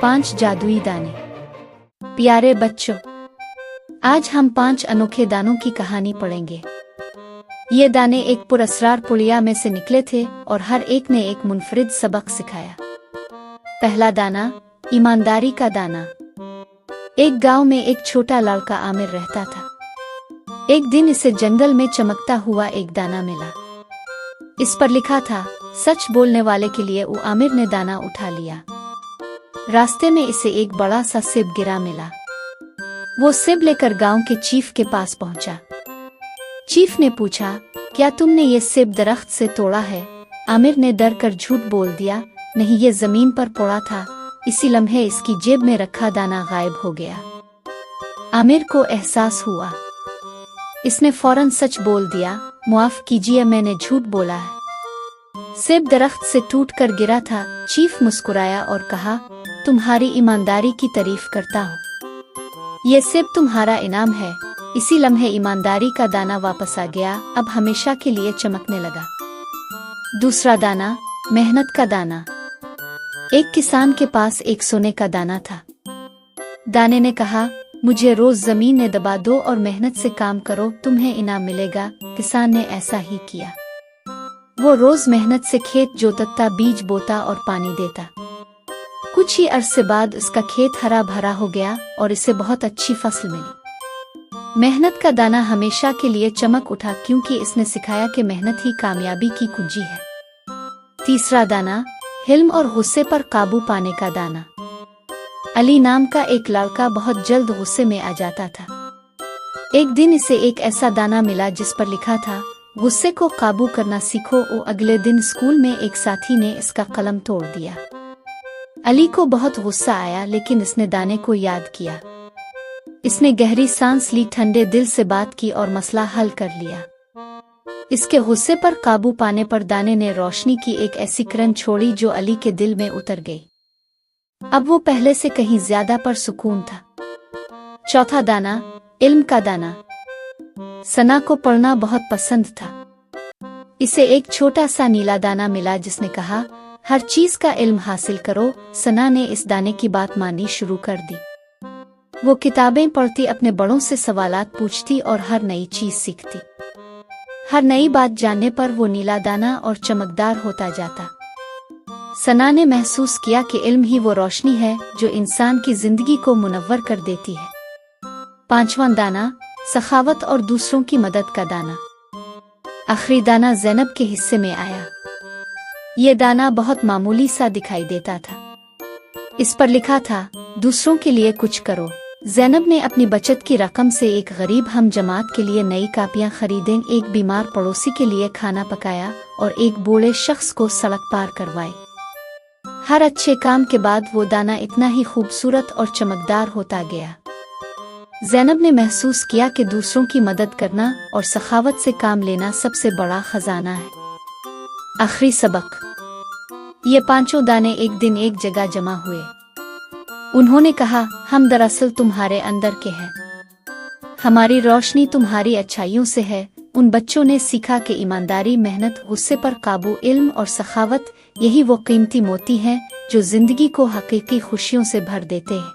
5 जादुई दाने। प्यारे बच्चों, आज हम 5 अनोखे दानों की कहानी पढ़ेंगे। ये दाने एक पुरस्कार पुड़िया में से निकले थे और हर एक ने एक मुनफरिद सबक सिखाया। पहला दाना, ईमानदारी का दाना। एक गांव में एक छोटा लड़का आमिर रहता था। एक दिन इसे जंगल में चमकता हुआ एक दाना मिला। इस पर लिखा था, सच बोलने वाले के लिए। वो आमिर ने दाना उठा लिया। रास्ते में इसे एक बड़ा सा सेब गिरा मिला। वो सेब लेकर गांव के चीफ के पास पहुंचा। चीफ ने पूछा, क्या तुमने ये सेब दरख्त से तोड़ा है? आमिर ने डर कर झूठ बोल दिया, नहीं, ये जमीन पर पड़ा था। इसी लम्हे इसकी जेब में रखा दाना गायब हो गया। आमिर को एहसास हुआ। इसने फौरन सच बोल दिया, माफ कीजिए, मैंने झूठ बोला है। सेब दरख्त से टूटकर गिरा था। चीफ मुस्कुराया और कहा, तुम्हारी ईमानदारी की तारीफ करता हूँ। ये सेब तुम्हारा इनाम है। इसी लम्हे ईमानदारी का दाना वापस आ गया, अब हमेशा के लिए चमकने लगा। दूसरा दाना, मेहनत का दाना। एक किसान के पास एक सोने का दाना था। दाने ने कहा, मुझे रोज जमीन में दबा दो और मेहनत से काम करो, तुम्हें इनाम मिलेगा। किसान ने ऐसा ही किया। वो रोज मेहनत से खेत जोतता, बीज बोता और पानी देता। कुछ ही अरसे बाद उसका खेत हरा भरा हो गया और इसे बहुत अच्छी फसल मिली। मेहनत का दाना हमेशा के लिए चमक उठा, क्योंकि इसने सिखाया कि मेहनत ही कामयाबी की कुंजी है। तीसरा दाना, हिल्म और गुस्से पर काबू पाने का दाना। अली नाम का एक लड़का बहुत जल्द गुस्से में आ जाता था। एक दिन इसे एक ऐसा दाना मिला जिस पर लिखा था, गुस्से को काबू करना सीखो। अगले दिन स्कूल में एक साथी ने इसका कलम तोड़ दिया। अली को बहुत गुस्सा आया, लेकिन इसने दाने को याद किया। इसने गहरी सांस ली, ठंडे दिल से बात की और मसला हल कर लिया। इसके गुस्से पर काबू पाने पर दाने ने रोशनी की एक ऐसी किरण छोड़ी जो अली के दिल में उतर गई। अब वो पहले से कहीं ज्यादा पुरसुकून था। चौथा दाना, इल्म का दाना। सना को पढ़ना बहुत पसंद था। इसे एक छोटा सा नीला दाना मिला जिसने कहा, हर चीज का इल्म हासिल करो। सना ने इस दाने की बात माननी शुरू कर दी। वो किताबें पढ़ती, अपने बड़ों से सवालात पूछती और हर नई चीज सीखती। हर नई बात जानने पर वो नीला दाना और चमकदार होता जाता। सना ने महसूस किया कि इल्म ही वो रोशनी है जो इंसान की जिंदगी को मुनव्वर कर देती है। पांचवां दाना, सखावत और दूसरों की मदद का दाना। आखिरी दाना ज़ैनब के हिस्से में आया। ये दाना बहुत मामूली सा दिखाई देता था। इस पर लिखा था, दूसरों के लिए कुछ करो। ज़ैनब ने अपनी बचत की रकम से एक गरीब हम जमात के लिए नई कापियां खरीदें, एक बीमार पड़ोसी के लिए खाना पकाया और एक बूढ़े शख्स को सड़क पार करवाई। हर अच्छे काम के बाद वो दाना इतना ही खूबसूरत और चमकदार होता गया। ज़ैनब ने महसूस किया कि दूसरों की मदद करना और सखावत से काम लेना सबसे बड़ा खजाना है। आखिरी सबक, ये पांचों दाने एक दिन एक जगह जमा हुए। उन्होंने कहा, हम दरअसल तुम्हारे अंदर के हैं। हमारी रोशनी तुम्हारी अच्छाइयों से है। उन बच्चों ने सीखा कि ईमानदारी, मेहनत, गुस्से पर काबू, इल्म और सखावत, यही वो कीमती मोती हैं जो जिंदगी को हकीकी खुशियों से भर देते हैं।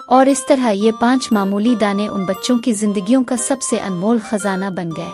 और इस तरह ये 5 मामूली दाने उन बच्चों की जिंदगियों का सबसे अनमोल खजाना बन गए।